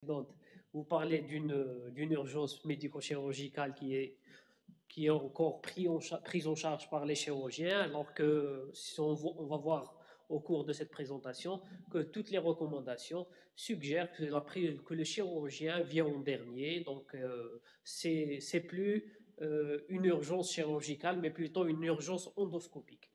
Donc, vous parlez d'une urgence médico-chirurgicale qui est encore prise en charge par les chirurgiens, alors que si on va voir au cours de cette présentation que toutes les recommandations suggèrent que le chirurgien vient en dernier. Donc, c'est plus une urgence chirurgicale, mais plutôt une urgence endoscopique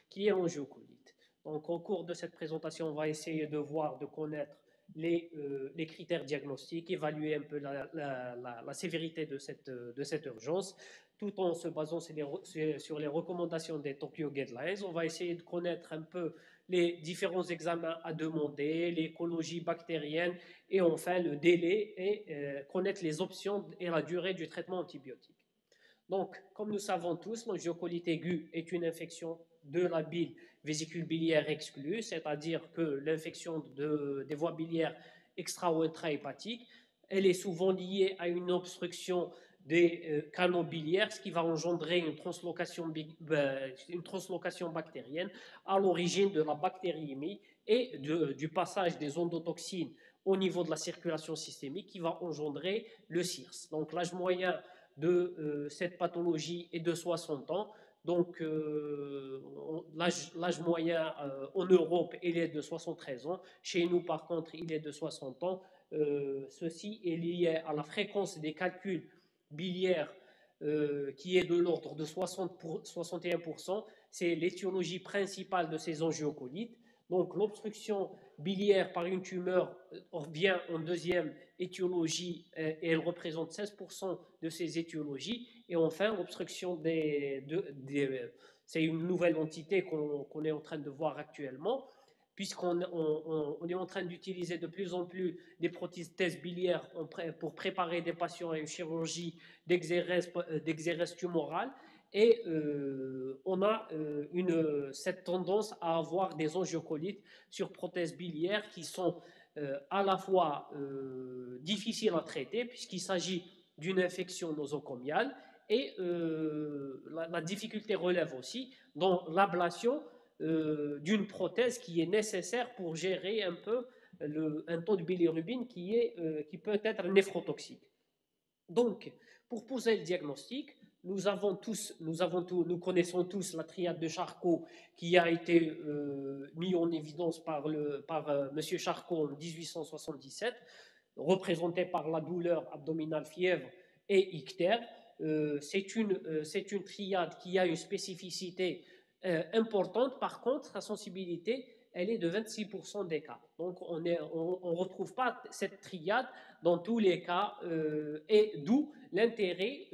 qui est angiocolite. Donc, au cours de cette présentation, on va essayer de voir, de connaître les critères diagnostiques, évaluer un peu la sévérité de cette urgence, tout en se basant sur les recommandations des Tokyo Guidelines. On va essayer de connaître un peu les différents examens à demander, l'écologie bactérienne et enfin le délai et connaître les options et la durée du traitement antibiotique. Donc, comme nous savons tous, l'angiocolite aiguë est une infection de la bile vésicule biliaire exclue, c'est-à-dire que l'infection des voies biliaires extra ou intra-hépatiques, elle est souvent liée à une obstruction des canaux biliaires, ce qui va engendrer une translocation bactérienne à l'origine de la bactériémie et du passage des endotoxines au niveau de la circulation systémique qui va engendrer le CIRS. Donc l'âge moyen de cette pathologie est de 60 ans. Donc, l'âge moyen en Europe, il est de 73 ans. Chez nous, par contre, il est de 60 ans. Ceci est lié à la fréquence des calculs biliaires qui est de l'ordre de 61%. C'est l'étiologie principale de ces angiocolites. Donc, l'obstruction biliaire par une tumeur vient en deuxième étiologie et elle représente 16% de ces étiologies. Et enfin, l'obstruction c'est une nouvelle entité qu'on est en train de voir actuellement, puisqu'on est en train d'utiliser de plus en plus des prothèses biliaires pour préparer des patients à une chirurgie d'exérèse tumorale. Et on a cette tendance à avoir des angiocolites sur prothèses biliaires qui sont à la fois difficiles à traiter, puisqu'il s'agit d'une infection nosocomiale, et la difficulté relève aussi dans l'ablation d'une prothèse qui est nécessaire pour gérer un peu un taux de bilirubine qui peut être néphrotoxique. Donc, pour poser le diagnostic, nous connaissons tous la triade de Charcot qui a été mise en évidence par M. Charcot en 1877, représentée par la douleur abdominale, fièvre et ictère. C'est une triade qui a une spécificité importante. Par contre, sa sensibilité, elle est de 26% des cas. Donc, on ne retrouve pas cette triade dans tous les cas, et d'où l'intérêt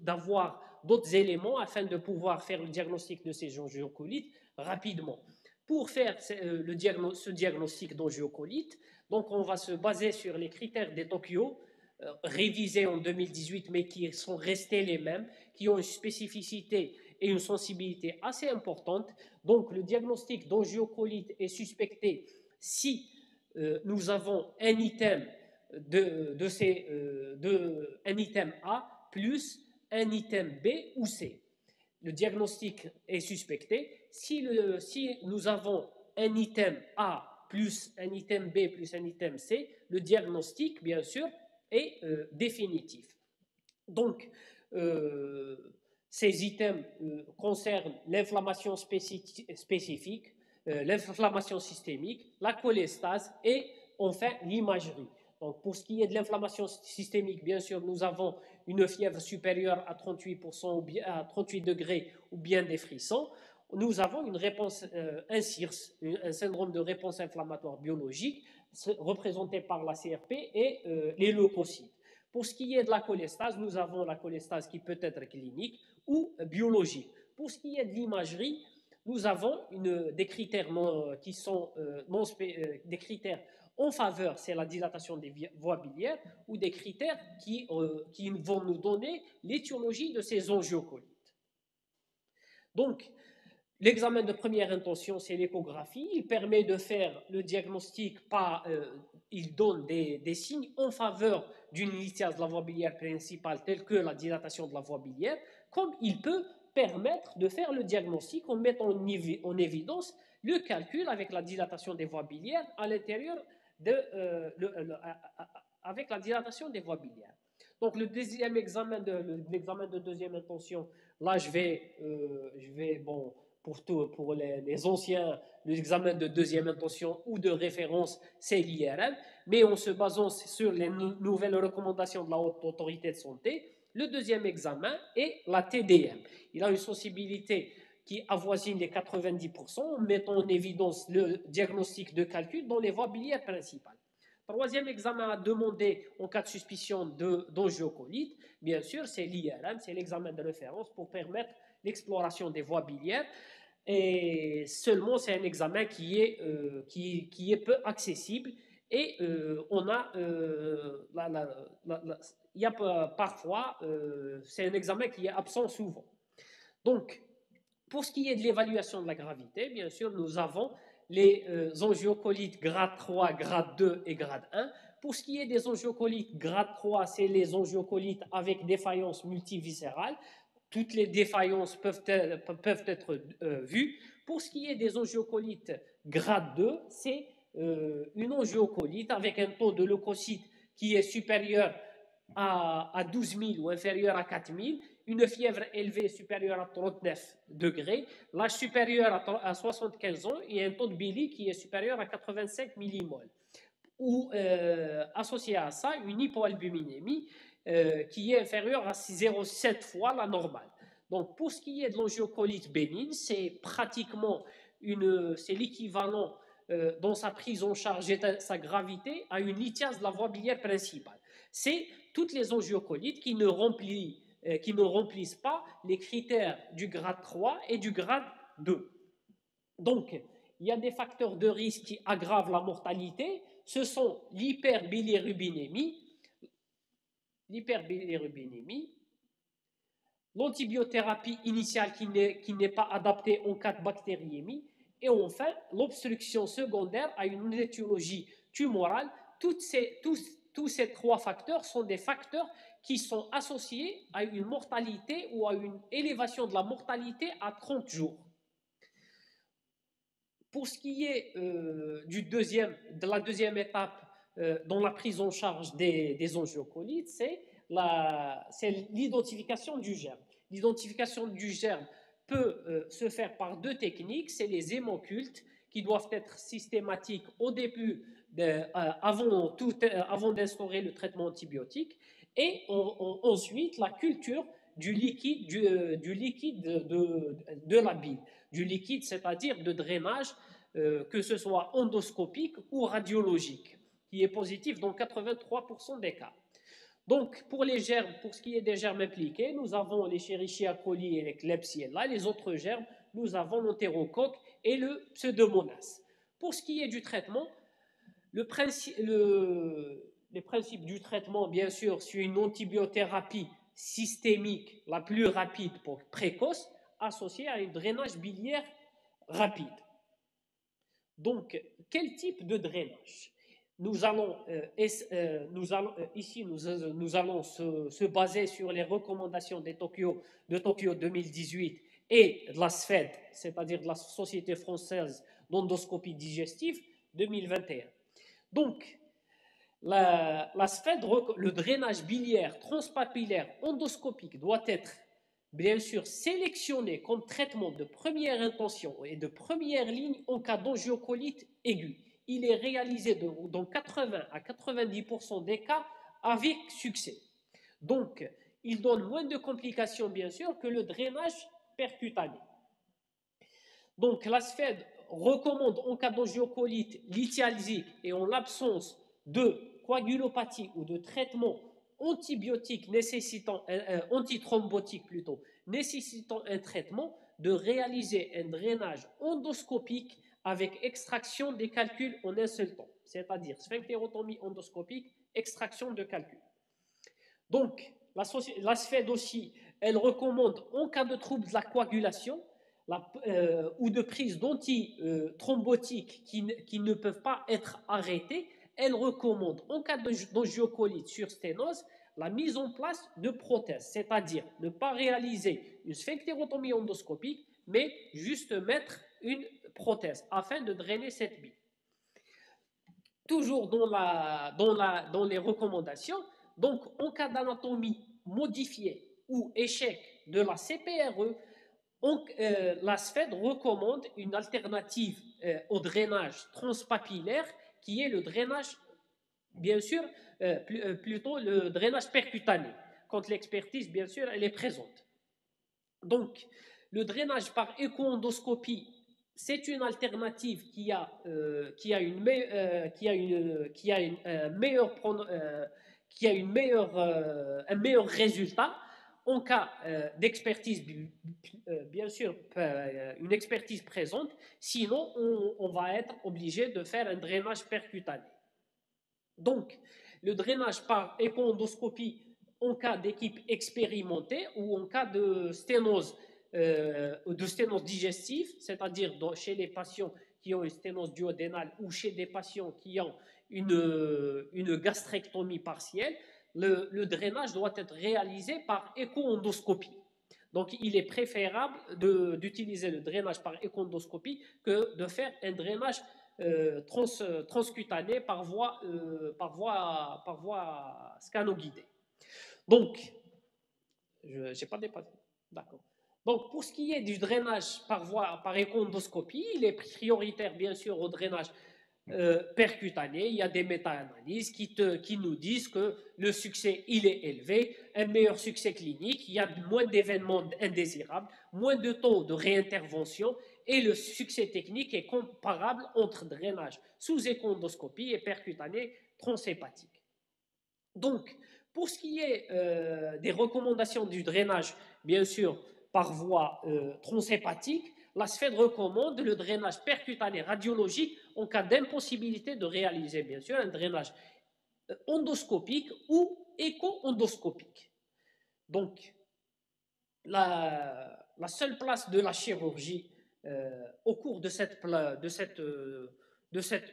d'avoir d'autres éléments afin de pouvoir faire le diagnostic de ces angiocolites rapidement. Pour faire ce diagnostic d'angiocolite, donc on va se baser sur les critères des Tokyo, révisés en 2018, mais qui sont restés les mêmes, qui ont une spécificité et une sensibilité assez importante. Donc le diagnostic d'angiocolite est suspecté si nous avons un item un item A plus un item B ou C. Le diagnostic est suspecté. Si nous avons un item A plus un item B plus un item C, le diagnostic, bien sûr, est définitif. Donc, ces items concernent l'inflammation spécifique, l'inflammation systémique, la cholestase et enfin l'imagerie. Donc, pour ce qui est de l'inflammation systémique, bien sûr, nous avons une fièvre supérieure à 38%, ou bien, à 38 degrés ou bien des frissons. Nous avons une réponse, un CIRS, un syndrome de réponse inflammatoire biologique, représenté par la CRP et les leucocytes. Pour ce qui est de la cholestase, nous avons la cholestase qui peut être clinique ou biologique. Pour ce qui est de l'imagerie, nous avons des critères qui sont des critères en faveur, c'est la dilatation des voies biliaires, ou des critères qui vont nous donner l'étiologie de ces angiocolites. Donc, l'examen de première intention, c'est l'échographie. Il permet de faire le diagnostic il donne des signes en faveur d'une lithiase de la voie biliaire principale, telle que la dilatation de la voie biliaire, comme il peut permettre de faire le diagnostic en mettant en évidence le calcul avec la dilatation des voies biliaires à l'intérieur avec la dilatation des voies biliaires. Donc le deuxième examen l'examen de deuxième intention, là bon, pour les anciens, l'examen de deuxième intention ou de référence, c'est l'IRM, mais en se basant sur les nouvelles recommandations de la Haute Autorité de Santé, le deuxième examen est la TDM. Il a une sensibilité qui avoisine les 90%, mettant en évidence le diagnostic de calcul dans les voies biliaires principales. Troisième examen à demander en cas de suspicion d'angiocolite, bien sûr, c'est l'IRM, c'est l'examen de référence pour permettre l'exploration des voies biliaires. Et seulement, c'est un examen qui est peu accessible et il y a parfois, c'est un examen qui est absent souvent. Donc, pour ce qui est de l'évaluation de la gravité, bien sûr, nous avons les angiocolites grade 3, grade 2 et grade 1. Pour ce qui est des angiocolites grade 3, c'est les angiocolites avec défaillance multiviscérale. Toutes les défaillances peuvent être vues. Pour ce qui est des angiocolites grade 2, c'est une angiocolite avec un taux de leucocytes qui est supérieur à 12 000 ou inférieur à 4 000, une fièvre élevée supérieure à 39 degrés, l'âge supérieur à 75 ans et un taux de bili qui est supérieur à 85 millimoles. Ou associé à ça, une hypoalbuminémie qui est inférieure à 0,7 fois la normale. Donc pour ce qui est de l'angiocolite bénigne, c'est pratiquement c'est l'équivalent dans sa prise en charge et sa gravité à une lithiase de la voie biliaire principale. C'est toutes les angiocolites qui ne remplissent pas les critères du grade 3 et du grade 2. Donc, il y a des facteurs de risque qui aggravent la mortalité. Ce sont l'hyperbilirubinémie, l'antibiothérapie initiale qui n'est pas adaptée en cas de bactériémie, et enfin l'obstruction secondaire à une étiologie tumorale. Tous ces trois facteurs sont des facteurs qui sont associés à une mortalité ou à une élévation de la mortalité à 30 jours. Pour ce qui est de la deuxième étape dans la prise en charge des angiocolites, c'est l'identification du germe. L'identification du germe peut se faire par deux techniques, c'est les hémocultes qui doivent être systématiques au début, avant d'instaurer le traitement antibiotique, et ensuite la culture du liquide de la bile, du liquide, c'est-à-dire de drainage, que ce soit endoscopique ou radiologique, qui est positif dans 83% des cas. Donc, pour ce qui est des germes impliqués, nous avons les Escherichia coli et les Klebsiella. Les autres germes, nous avons l'entérocoque et le Pseudomonas. Pour ce qui est du traitement, les principes du traitement, bien sûr, c'est une antibiothérapie systémique la plus rapide précoce, associée à un drainage biliaire rapide. Donc, quel type de drainage? Nous allons se baser sur les recommandations de Tokyo 2018 et de la SFED, c'est-à-dire de la Société française d'endoscopie digestive 2021. Donc, la SFED, le drainage biliaire transpapillaire endoscopique doit être bien sûr sélectionné comme traitement de première intention et de première ligne en cas d'angiocolite aiguë. Il est réalisé dans 80 à 90% des cas avec succès. Donc, il donne moins de complications, bien sûr, que le drainage percutané. Donc, la SFED recommande en cas d'angiocolite lithialgique et en l'absence de coagulopathie ou de traitement antibiotique antithrombotique plutôt, nécessitant un traitement, de réaliser un drainage endoscopique avec extraction des calculs en un seul temps, c'est-à-dire sphinctérotomie endoscopique, extraction de calculs. Donc, la SFED aussi, elle recommande en cas de trouble de la coagulation ou de prise d'antithrombotiques qui ne peuvent pas être arrêtés, elle recommande en cas d'angiocolite sur sténose la mise en place de prothèses, c'est-à-dire ne pas réaliser une sphinctérotomie endoscopique, mais juste mettre une prothèse afin de drainer cette bile. toujours dans les recommandations. Donc, en cas d'anatomie modifiée ou échec de la CPRE, la SFED recommande une alternative au drainage transpapillaire qui est le drainage, bien sûr, plutôt le drainage percutané, quand l'expertise, bien sûr, elle est présente. Donc, le drainage par écho-endoscopie, c'est une alternative qui a un meilleur résultat en cas d'expertise, bien sûr, une expertise présente. Sinon, on va être obligé de faire un drainage percutané. Donc, le drainage par écho-endoscopie en cas d'équipe expérimentée ou en cas de sténose digestive, c'est-à-dire chez les patients qui ont une sténose duodénale ou chez des patients qui ont une gastrectomie partielle, le drainage doit être réalisé par écho-endoscopie. Donc, il est préférable d'utiliser le drainage par écho-endoscopie que de faire un drainage transcutané par voie scanoguidée. Donc, je n'ai pas dépassé. D'accord. Donc, pour ce qui est du drainage par écho-endoscopie, il est prioritaire, bien sûr, au drainage percutané. Il y a des méta-analyses qui nous disent que le succès, il est élevé, un meilleur succès clinique, il y a moins d'événements indésirables, moins de taux de réintervention et le succès technique est comparable entre drainage sous écho-endoscopie et percutané transhépatique. Donc, pour ce qui est des recommandations du drainage, bien sûr, par voie transhépatique, la SFED recommande le drainage percutané radiologique en cas d'impossibilité de réaliser, bien sûr, un drainage endoscopique ou écho-endoscopique. Donc, la seule place de la chirurgie au cours de cette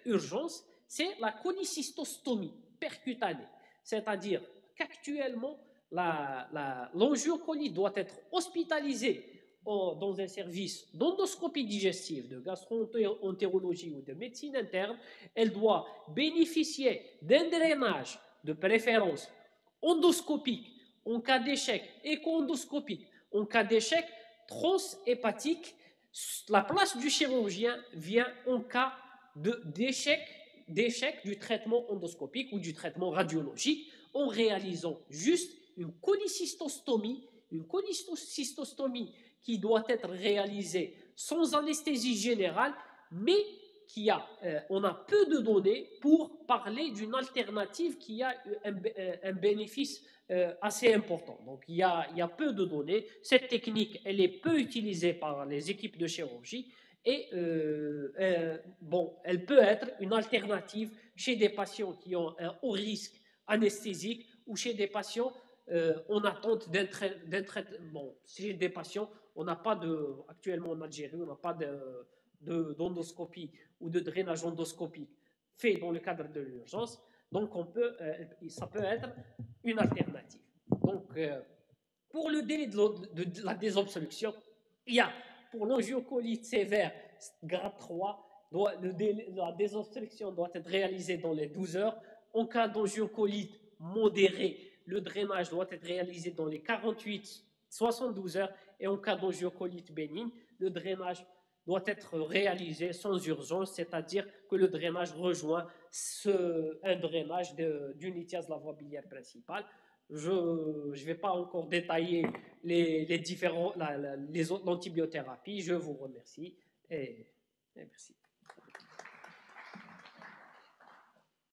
urgence, c'est la cholécystostomie percutanée. C'est-à-dire qu'actuellement, l'angiocolite doit être hospitalisée dans un service d'endoscopie digestive, de gastro-entérologie ou de médecine interne. Elle doit bénéficier d'un drainage de préférence endoscopique en cas d'échec, écho-endoscopique en cas d'échec transhépatique. La place du chirurgien vient en cas d'échec du traitement endoscopique ou du traitement radiologique en réalisant juste une cholécystostomie qui doit être réalisée sans anesthésie générale, mais on a peu de données pour parler d'une alternative qui a un bénéfice assez important. Donc il y a peu de données. Cette technique, elle est peu utilisée par les équipes de chirurgie et elle peut être une alternative chez des patients qui ont un haut risque anesthésique ou chez des patients en attente d'un traitement. Chez des patients, on n'a pas actuellement en Algérie, on n'a pas d'endoscopie ou de drainage endoscopique fait dans le cadre de l'urgence. Donc, ça peut être une alternative. Donc, pour le délai de la désobstruction, il y a pour l'angiocolite sévère grade 3, la désobstruction doit être réalisée dans les 12 heures. En cas d'angiocolite modérée, le drainage doit être réalisé dans les 48-72 heures. Et en cas d'angiocolite bénigne, le drainage doit être réalisé sans urgence, c'est-à-dire que le drainage rejoint un drainage d'une lithiase de la voie biliaire principale. Je ne vais pas encore détailler l'antibiothérapie. Je vous remercie et merci.